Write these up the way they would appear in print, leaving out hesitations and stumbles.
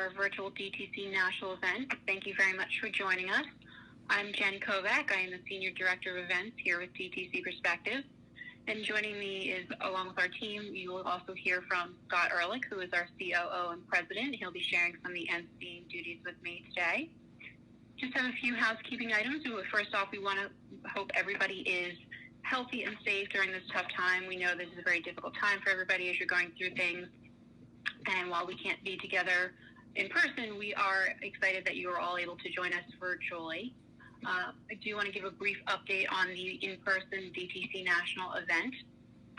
our virtual DTC national event. Thank you very much for joining us. I'm Jen Kovac. I am the Senior Director of Events here with DTC Perspective. And joining me is, along with our team, you will also hear from Scott Ehrlich, who is our COO and President. He'll be sharing some of the emceeing duties with me today. Just have a few housekeeping items. First off, we want to hope everybody is healthy and safe during this tough time. We know this is a very difficult time for everybody as you're going through things. And while we can't be together in person, we are excited that you are all able to join us virtually. I do want to give a brief update on the in-person DTC National event.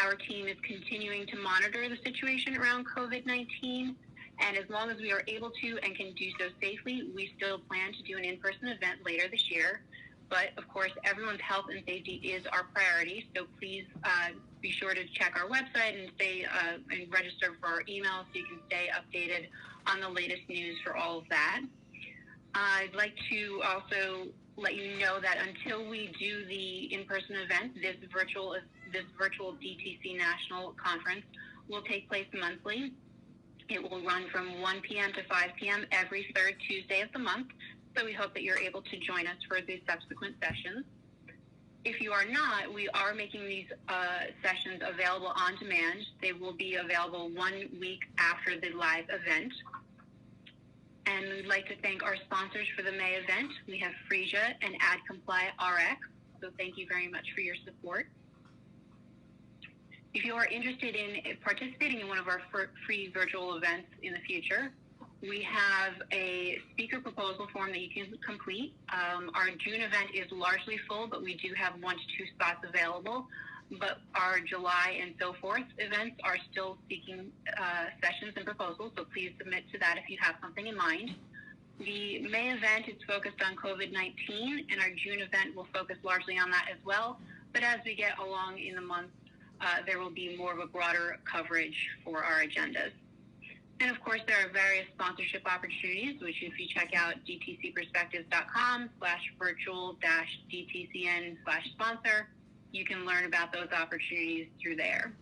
Our team is continuing to monitor the situation around COVID-19, and as long as we are able to and can do so safely, we still plan to do an in-person event later this year. But of course, everyone's health and safety is our priority, so please be sure to check our website and and register for our email so you can stay updated on the latest news for all of that. I'd like to also let you know that until we do the in-person event, this virtual DTC National Conference will take place monthly. It will run from 1 p.m. to 5 p.m. every third Tuesday of the month, so we hope that you're able to join us for the subsequent sessions. If you are not, we are making these sessions available on demand. They will be available 1 week after the live event. And we'd like to thank our sponsors for the May event. We have Frisia and AdComply RX, so thank you very much for your support. If you are interested in participating in one of our free virtual events in the future, we have a speaker proposal form that you can complete. Our June event is largely full, but we do have 1 to 2 spots available. But our July and so forth events are still seeking sessions and proposals, so please submit to that if you have something in mind. The May event is focused on COVID-19, and our June event will focus largely on that as well. But as we get along in the month, there will be more of a broader coverage for our agendas. And of course, there are various sponsorship opportunities, which if you check out dtcperspectives.com/virtual-dtcn/sponsor, you can learn about those opportunities through there.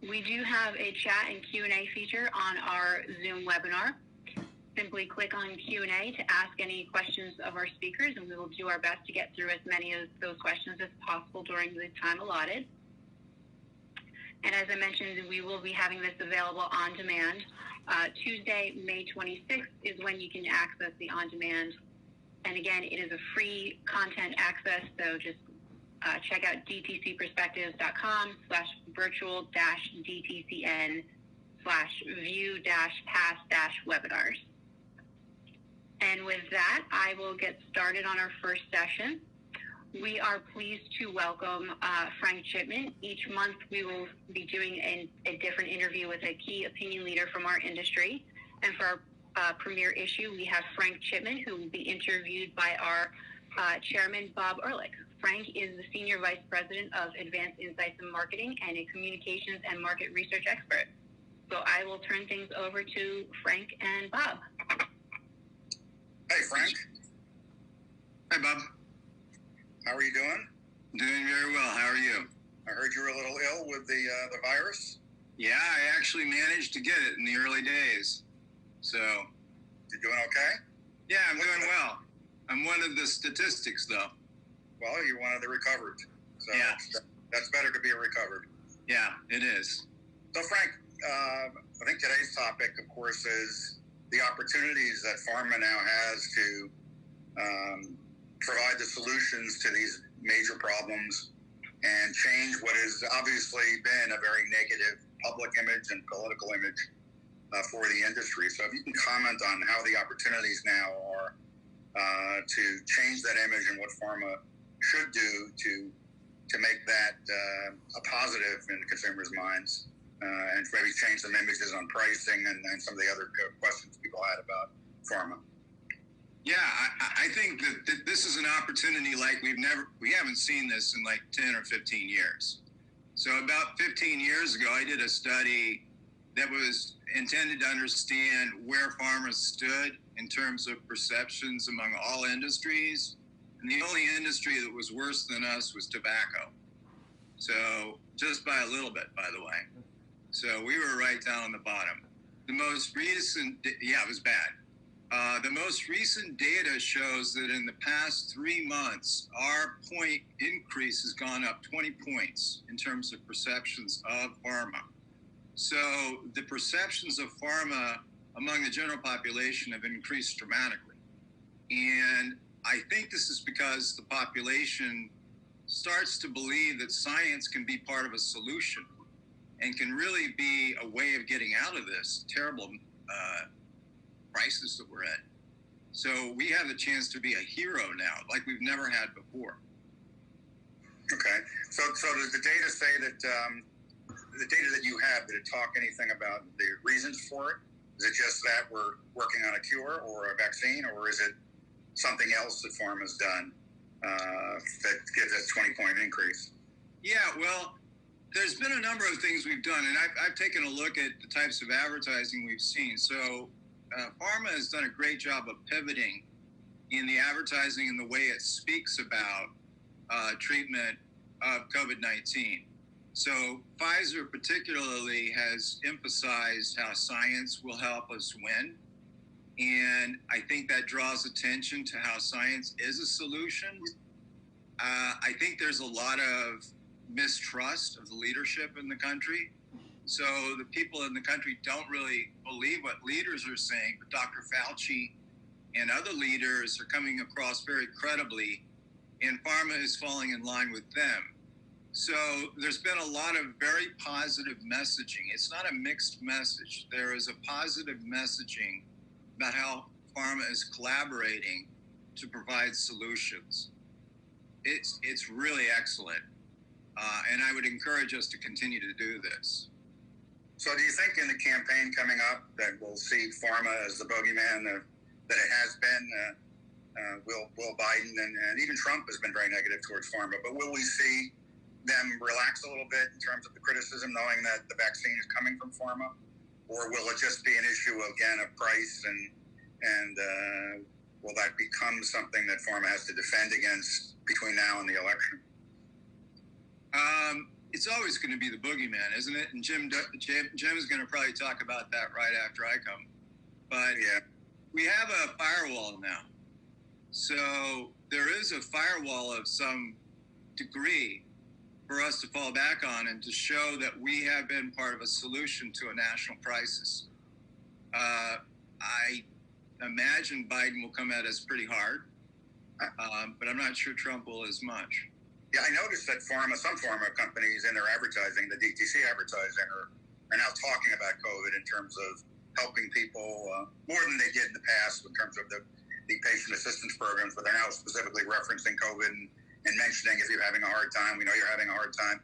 We do have a chat and Q&A feature on our Zoom webinar. Simply click on Q&A to ask any questions of our speakers, and we will do our best to get through as many of those questions as possible during the time allotted. And as I mentioned, we will be having this available on demand. Tuesday, May 26th is when you can access the on-demand. And again, it is a free content access, so just check out dtcperspectives.com/virtual-dtcn/view-past-webinars. And with that, I will get started on our first session. We are pleased to welcome Frank Chipman. Each month, we will be doing a different interview with a key opinion leader from our industry. And for our premiere issue, we have Frank Chipman, who will be interviewed by our chairman, Bob Ehrlich. Frank is the Senior Vice President of Advanced Insights and Marketing and a communications and market research expert. So I will turn things over to Frank and Bob. Hey, Frank. Hi, Bob. How are you doing? Doing very well. How are you? I heard you were a little ill with the virus. Yeah, I actually managed to get it in the early days. So. You're doing okay? Yeah, I'm doing well. I'm one of the statistics, though. Well, you're one of the recovered. So yeah. That's better to be a recovered. Yeah, it is. So, Frank, I think today's topic, of course, is the opportunities that pharma now has to provide the solutions to these major problems and change what has obviously been a very negative public image and political image for the industry. So if you can comment on how the opportunities now are to change that image and what pharma should do to make that a positive in the consumers' minds, and maybe change some images on pricing and some of the other questions people had about pharma. Yeah, I think that this is an opportunity like we haven't seen this in like 10 or 15 years. So about 15 years ago, I did a study that was intended to understand where pharma stood in terms of perceptions among all industries. And the only industry that was worse than us was tobacco. So just by a little bit, by the way. So we were right down on the bottom. the most recent, it was bad. The most recent data shows that in the past 3 months, our point increase has gone up 20 points in terms of perceptions of pharma. So the perceptions of pharma among the general population have increased dramatically. And I think this is because the population starts to believe that science can be part of a solution and can really be a way of getting out of this terrible crisis that we're in. So we have the chance to be a hero now, like we've never had before. Okay. So does the data say that the data that you have, did it talk anything about the reasons for it? Is it just that we're working on a cure or a vaccine, or is it something else that Pharma's done that gives us 20-point increase? Yeah, well, there's been a number of things we've done, and I've taken a look at the types of advertising we've seen. So Pharma has done a great job of pivoting in the advertising and the way it speaks about treatment of COVID-19. So Pfizer particularly has emphasized how science will help us win. And I think that draws attention to how science is a solution. I think there's a lot of mistrust of the leadership in the country. So the people in the country don't really believe what leaders are saying, but Dr. Fauci and other leaders are coming across very credibly, and Pharma is falling in line with them. So there's been a lot of very positive messaging. It's not a mixed message. There is a positive messaging about how Pharma is collaborating to provide solutions. It's really excellent. And I would encourage us to continue to do this. So do you think in the campaign coming up that we'll see Pharma as the bogeyman that it has been? Will Biden and even Trump has been very negative towards Pharma, but will we see them relax a little bit in terms of the criticism, knowing that the vaccine is coming from Pharma? Or will it just be an issue, again, of price, and will that become something that Pharma has to defend against between now and the election? It's always going to be the boogeyman, isn't it? And Jim is going to probably talk about that right after I come. But yeah, we have a firewall now. So there is a firewall of some degree for us to fall back on and to show that we have been part of a solution to a national crisis. I imagine Biden will come at us pretty hard, but I'm not sure Trump will as much. Yeah, I noticed that some pharma companies in their advertising, the DTC advertising, are now talking about COVID in terms of helping people more than they did in the past in terms of the patient assistance programs, but they're now specifically referencing COVID and mentioning if you're having a hard time, we know you're having a hard time.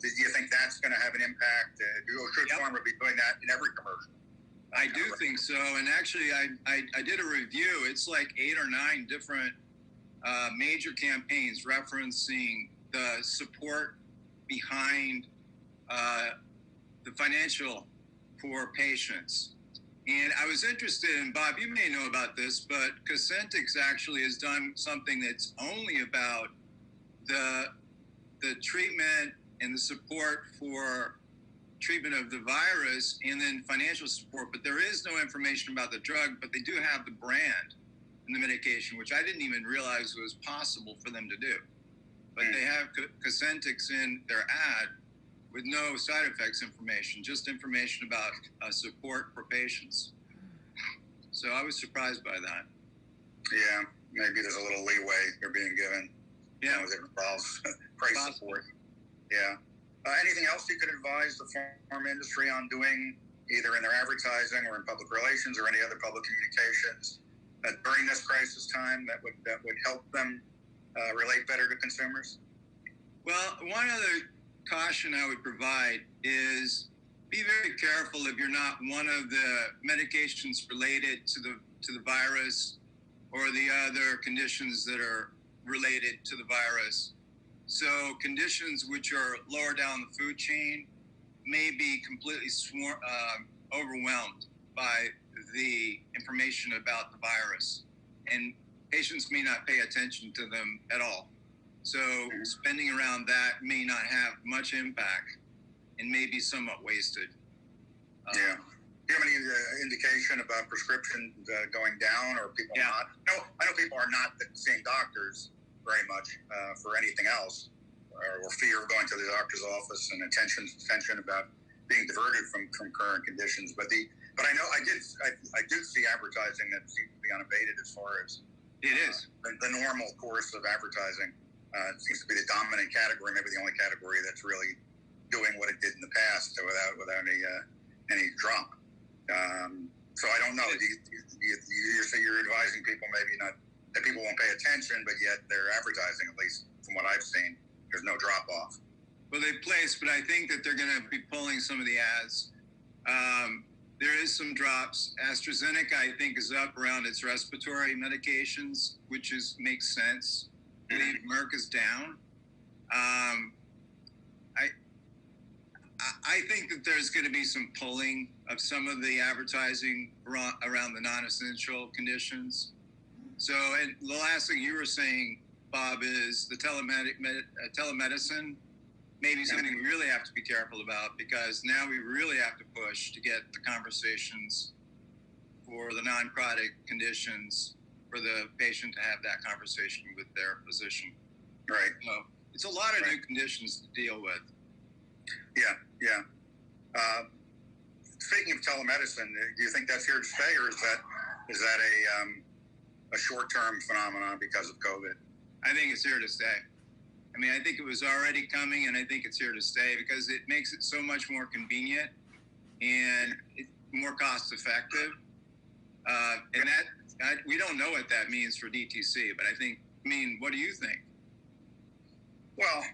Do you think that's going to have an impact? Should Pharma be doing that in every commercial? I do think so. And actually, I did a review. It's like 8 or 9 different major campaigns referencing the support behind the financial for patients. And I was interested in, Bob, you may know about this, but Cosentyx actually has done something that's only about the treatment and the support for treatment of the virus and then financial support. But there is no information about the drug, but they do have the brand and the medication, which I didn't even realize was possible for them to do. But they have Cosentyx in their ad with no side effects information, just information about support for patients. So I was surprised by that. Yeah, maybe there's a little leeway they're being given. Yeah, as it involves price support. Yeah. Anything else you could advise the pharma industry on doing, either in their advertising or in public relations or any other public communications during this crisis time that would help them relate better to consumers? Well, one other caution I would provide is be very careful if you're not one of the medications related to the virus or the other conditions that are related to the virus. So conditions which are lower down the food chain may be completely overwhelmed by the information about the virus, and patients may not pay attention to them at all. So spending around that may not have much impact and may be somewhat wasted. Yeah. Do you have any indication about prescriptions going down, or people not? No, I know people are not seeing doctors very much for anything else, or fear of going to the doctor's office and attention about being diverted from current conditions. But I know I do see advertising that seems to be unabated as far as it is the normal course of advertising. It seems to be the dominant category, maybe the only category that's really doing what it did in the past without any drop. So I don't know. You're advising people maybe not that people won't pay attention, but yet they're advertising, at least from what I've seen. There's no drop off. Well, they place, but I think that they're going to be pulling some of the ads. There is some drops. AstraZeneca, I think, is up around its respiratory medications, which makes sense. I believe Merck is down. I think that there's going to be some pulling of some of the advertising around the non-essential conditions. So, and the last thing you were saying, Bob, is the telemedicine, maybe something we really have to be careful about, because now we really have to push to get the conversations for the non-chronic conditions for the patient to have that conversation with their physician. Right. So it's a lot of new conditions to deal with. Yeah. Speaking of telemedicine, do you think that's here to stay, or is that a short-term phenomenon because of COVID? I think it's here to stay. I mean, I think it was already coming, and I think it's here to stay because it makes it so much more convenient and more cost-effective. And we don't know what that means for DTC, but what do you think? Well,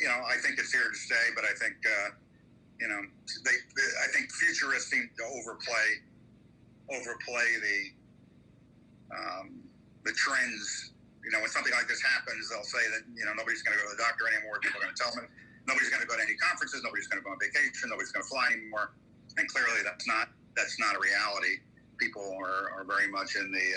I think it's here to stay, but I think, I think futurists seem to overplay the trends. When something like this happens, they'll say that, nobody's going to go to the doctor anymore. People are going to tell them nobody's going to go to any conferences. Nobody's going to go on vacation. Nobody's going to fly anymore. And clearly that's not a reality. People are very much in the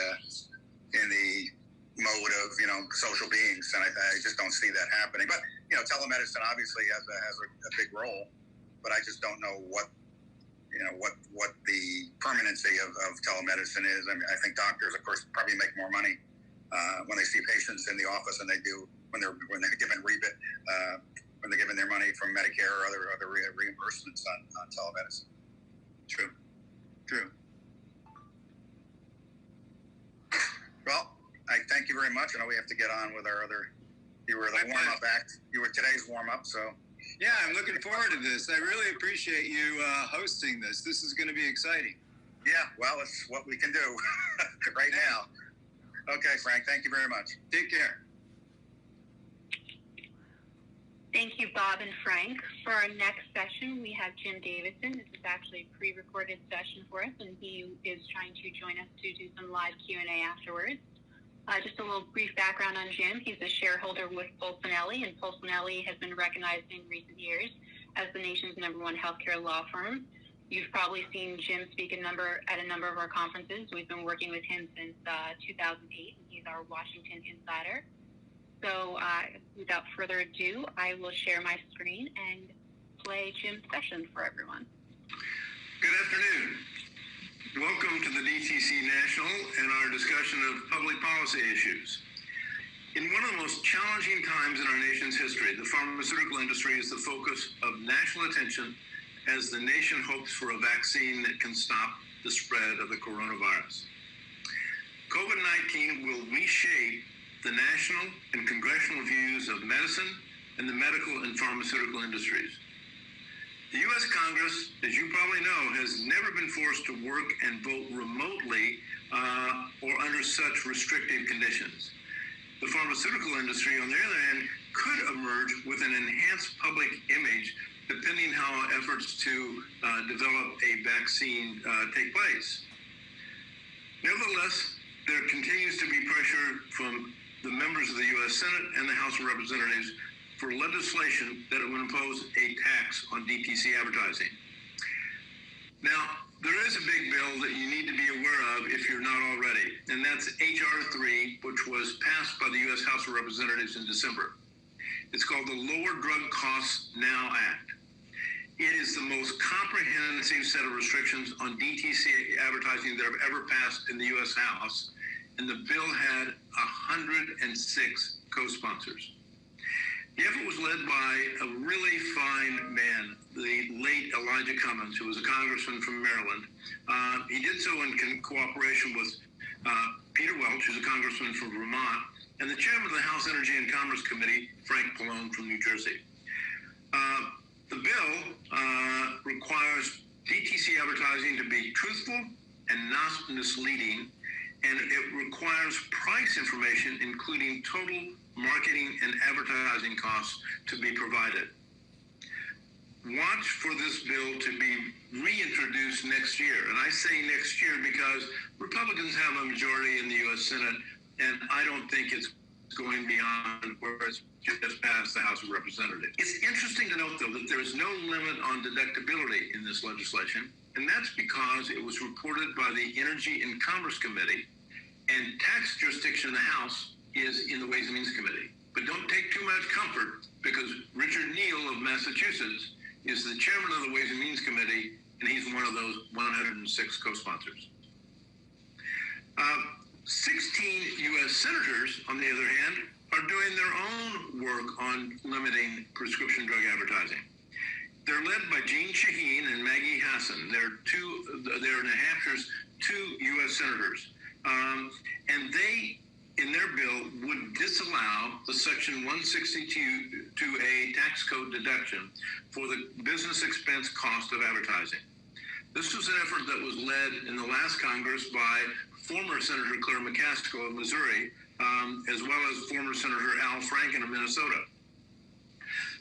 mode of, social beings. And I just don't see that happening. But, telemedicine obviously has a big role, but I just don't know what the permanency of telemedicine is. I mean, I think doctors, of course, probably make more money when they see patients in the office than they do when they're given rebate, when they're given their money from Medicare or other reimbursements on telemedicine. True. Well, I thank you very much. I know we have to get on with our other. You were the warm-up act. You were today's warm-up, so. Yeah, I'm looking forward to this. I really appreciate you hosting this. This is going to be exciting. Yeah, well, it's what we can do right now. Okay, Frank, thank you very much. Take care. Thank you, Bob and Frank. For our next session, we have Jim Davidson. This is actually a pre-recorded session for us, and he is trying to join us to do some live Q&A afterwards. Just a little brief background on Jim. He's a shareholder with Polsinelli, and Polsinelli has been recognized in recent years as the nation's #1 healthcare law firm. You've probably seen Jim speak at a number of our conferences. We've been working with him since 2008, and he's our Washington insider. So without further ado, I will share my screen and play Jim's session for everyone. Good afternoon. Welcome to the DTC National and our discussion of public policy issues. In one of the most challenging times in our nation's history, the pharmaceutical industry is the focus of national attention as the nation hopes for a vaccine that can stop the spread of the coronavirus. COVID-19 will reshape the national and congressional views of medicine and the medical and pharmaceutical industries. The U.S. Congress, as you probably know, has never been forced to work and vote remotely or under such restrictive conditions. The pharmaceutical industry, on the other hand, could emerge with an enhanced public image depending how efforts to develop a vaccine take place. Nevertheless, there continues to be pressure from the members of the U.S. Senate and the House of Representatives for legislation that would impose a tax on DTC advertising. Now, there is a big bill that you need to be aware of if you're not already, and that's H.R. 3, which was passed by the U.S. House of Representatives in December. It's called the Lower Drug Costs Now Act. It is the most comprehensive set of restrictions on DTC advertising that have ever passed in the U.S. House, and the bill had 106 co-sponsors. The effort was led by a really fine man, the late Elijah Cummings, who was a congressman from Maryland. He did so in cooperation with Peter Welch, who's a congressman from Vermont, and the chairman of the House Energy and Commerce Committee, Frank Chipman from New Jersey. The bill requires DTC advertising to be truthful and not misleading, and it requires price information, including total marketing and advertising costs, to be provided. Watch for this bill to be reintroduced next year. And I say next year because Republicans have a majority in the U.S. Senate, and I don't think it's going beyond where it's just passed the House of Representatives. It's interesting to note, though, that there is no limit on deductibility in this legislation, and that's because it was reported by the Energy and Commerce Committee, and tax jurisdiction in the House is in the Ways and Means Committee. But don't take too much comfort, because Richard Neal of Massachusetts is the chairman of the Ways and Means Committee, and he's one of those 106 co-sponsors. 16 U.S. senators, on the other hand, are doing their own work on limiting prescription drug advertising. They're led by Jeanne Shaheen and Maggie Hassan. They're New Hampshire's two U.S. senators. And they, in their bill, would disallow the Section 162A tax code deduction for the business expense cost of advertising. This was an effort that was led in the last Congress by former Senator Claire McCaskill of Missouri, as well as former Senator Al Franken of Minnesota.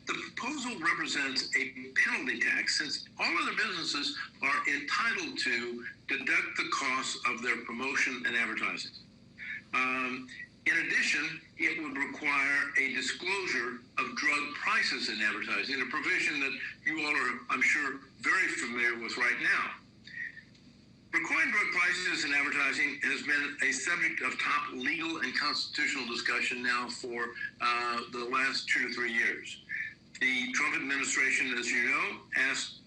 The proposal represents a penalty tax, since all other businesses are entitled to deduct the costs of their promotion and advertising. In addition, it would require a disclosure of drug prices in advertising, a provision that you all are, I'm sure, very familiar with right now. Requiring drug prices in advertising has been a subject of top legal and constitutional discussion now for the last 2 to 3 years. The Trump administration, as you know, asked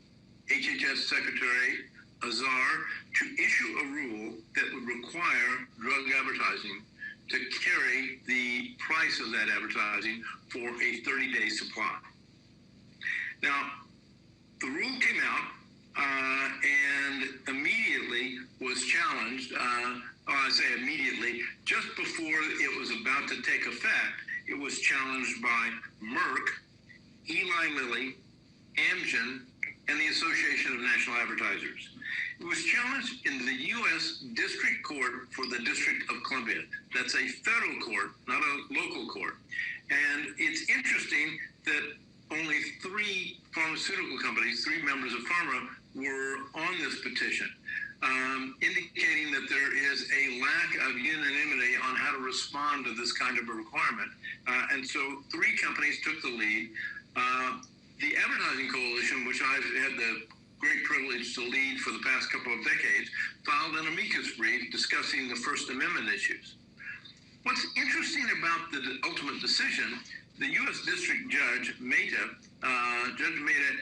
HHS Secretary Azar to issue a rule that would require drug advertising to carry the price of that advertising for a 30-day supply. Now, the rule came out and immediately was challenged. I say immediately, just before it was about to take effect, it was challenged by Merck, Eli Lilly, Amgen, and the Association of National Advertisers. It was challenged in the U.S. District Court for the District of Columbia. That's a federal court, not a local court. And it's interesting that only 3 pharmaceutical companies, 3 members of Pharma, were on this petition, indicating that there is a lack of unanimity on how to respond to this kind of a requirement. And so 3 companies took the lead. The Advertising Coalition, which I've had the great privilege to lead for the past couple of decades, filed an amicus brief discussing the First Amendment issues. What's interesting about the ultimate decision, the U.S. District Judge Mehta, Judge Mehta,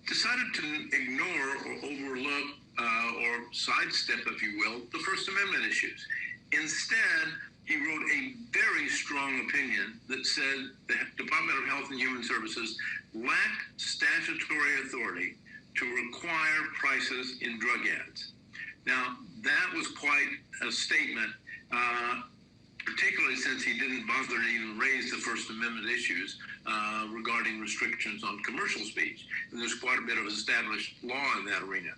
decided to ignore or overlook or sidestep, if you will, the First Amendment issues. Instead, he wrote a very strong opinion that said the Department of Health and Human Services lacked statutory authority to require prices in drug ads. Now, that was quite a statement, particularly since he didn't bother to even raise the First Amendment issues regarding restrictions on commercial speech. And there's quite a bit of established law in that arena.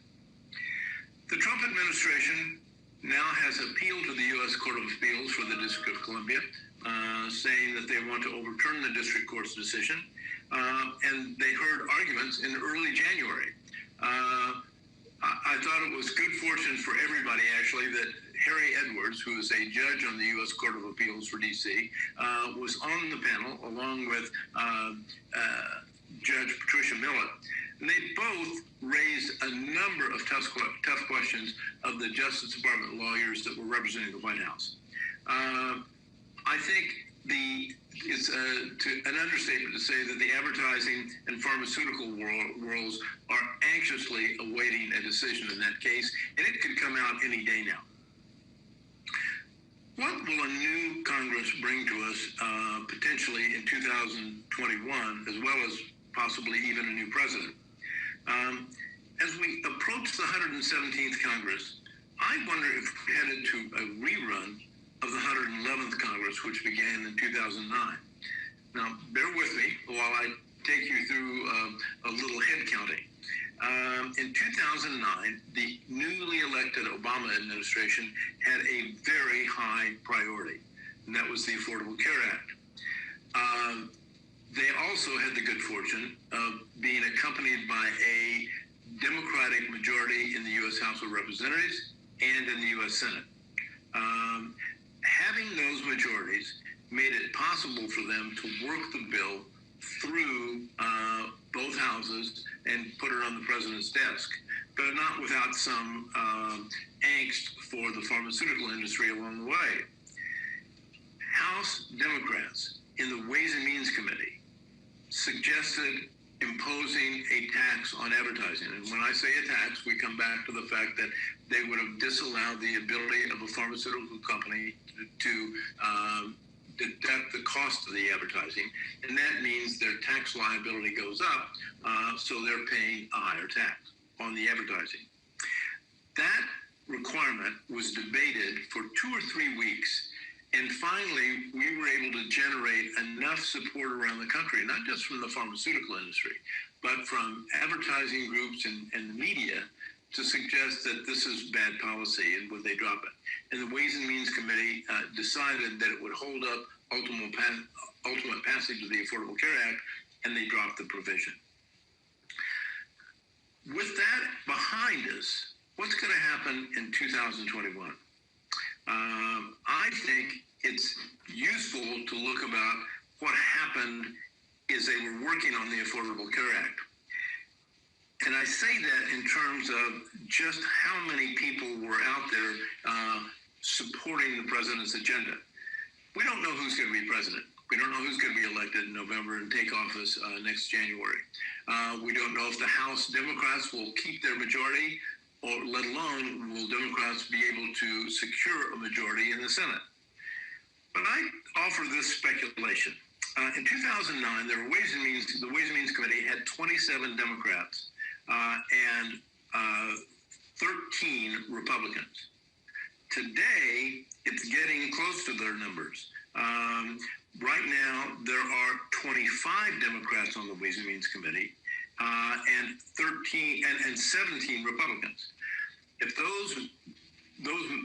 The Trump administration now has appealed to the U.S. Court of Appeals for the District of Columbia, saying that they want to overturn the district court's decision. And they heard arguments in early January. I thought it was good fortune for everybody, actually, that Harry Edwards, who is a judge on the U.S. Court of Appeals for D.C., was on the panel along with Judge Patricia Millett. And they both raised a number of tough questions of the Justice Department lawyers that were representing the White House. I think it's an understatement to say that the advertising and pharmaceutical worlds are anxiously awaiting a decision in that case, and it could come out any day now. What will a new Congress bring to us potentially in 2021, as well as possibly even a new president? As we approach the 117th Congress, I wonder if we're headed to a rerun of the 111th Congress, which began in 2009. Now, bear with me while I take you through a little head counting. In 2009, the newly elected Obama administration had a very high priority, and that was the Affordable Care Act. They also had the good fortune of being accompanied by a Democratic majority in the U.S. House of Representatives and in the U.S. Senate. Having those majorities made it possible for them to work the bill through both houses and put it on the president's desk, but not without some angst for the pharmaceutical industry along the way. House Democrats in the Ways and Means Committee suggested imposing a tax on advertising. And when I say a tax, we come back to the fact that they would have disallowed the ability of a pharmaceutical company to deduct the cost of the advertising, and that means their tax liability goes up, so they're paying a higher tax on the advertising. That requirement was debated for 2 or 3 weeks, and finally we were able to generate enough support around the country, not just from the pharmaceutical industry, but from advertising groups and the media, to suggest that this is bad policy and would they drop it. And the Ways and Means Committee decided that it would hold up ultimate passage of the Affordable Care Act, and they dropped the provision. With that behind us, what's going to happen in 2021? I think it's useful to look about what happened as they were working on the Affordable Care Act. And I say that in terms of just how many people were out there supporting the president's agenda. We don't know who's going to be president. We don't know who's going to be elected in November and take office next January. We don't know if the House Democrats will keep their majority, or let alone will Democrats be able to secure a majority in the Senate. But I offer this speculation. In 2009, the Ways and Means Committee had 27 Democrats and 13 Republicans. Today, it's getting close to their numbers. Right now, there are 25 Democrats on the Ways and Means Committee and 17 Republicans. If those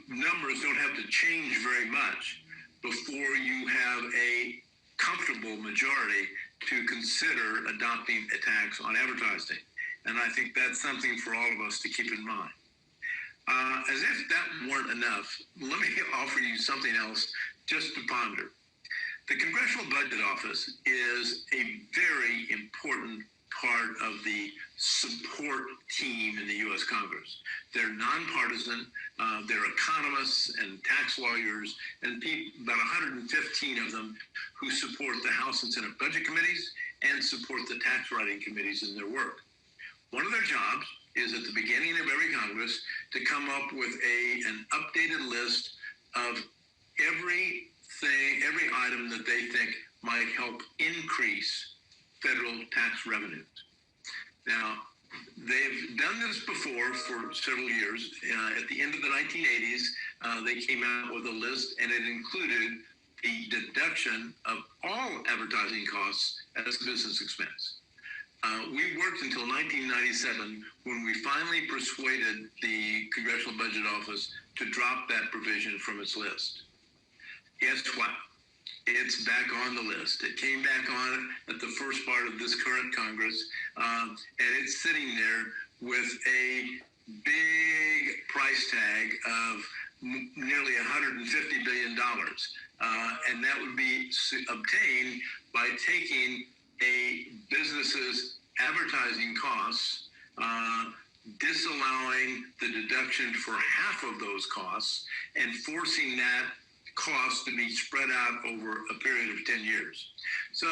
numbers don't have to change very much before you have a comfortable majority to consider adopting a tax on advertising. And I think that's something for all of us to keep in mind. As if that weren't enough, let me offer you something else just to ponder. The Congressional Budget Office is a very important part of the support team in the U.S. Congress. They're nonpartisan. They're economists and tax lawyers, and about 115 of them who support the House and Senate budget committees and support the tax writing committees in their work. One of their jobs is at the beginning of every Congress to come up with an updated list of every item that they think might help increase federal tax revenues. Now, they've done this before for several years. At the end of the 1980s, they came out with a list, and it included the deduction of all advertising costs as a business expense. We worked until 1997 when we finally persuaded the Congressional Budget Office to drop that provision from its list. Guess what? It's back on the list. It came back on at the first part of this current Congress, and it's sitting there with a big price tag of nearly $150 billion. And that would be obtained by taking a business's advertising costs, disallowing the deduction for half of those costs, and forcing that costs to be spread out over a period of 10 years. So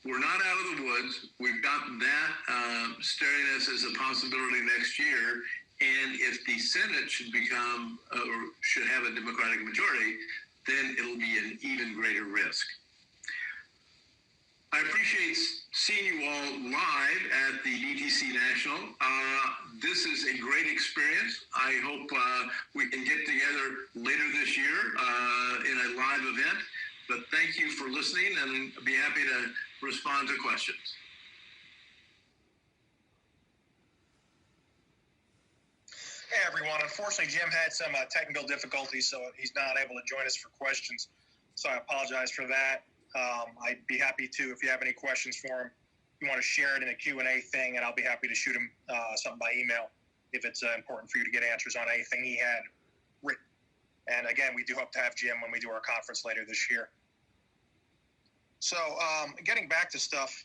we're not out of the woods. We've got that staring us as a possibility next year. And if the Senate should become or should have a Democratic majority, then it'll be an even greater risk. I appreciate seeing you all live at the DTC National. This is a great experience. I hope we can get together later this year in a live event. But thank you for listening, and I'd be happy to respond to questions. Hey everyone, unfortunately Jim had some technical difficulties, so he's not able to join us for questions. So I apologize for that. I'd be happy to, if you have any questions for him, you want to share it in a Q&A thing, and I'll be happy to shoot him something by email if it's important for you to get answers on anything he had written. And again, we do hope to have Jim when we do our conference later this year. So getting back to stuff,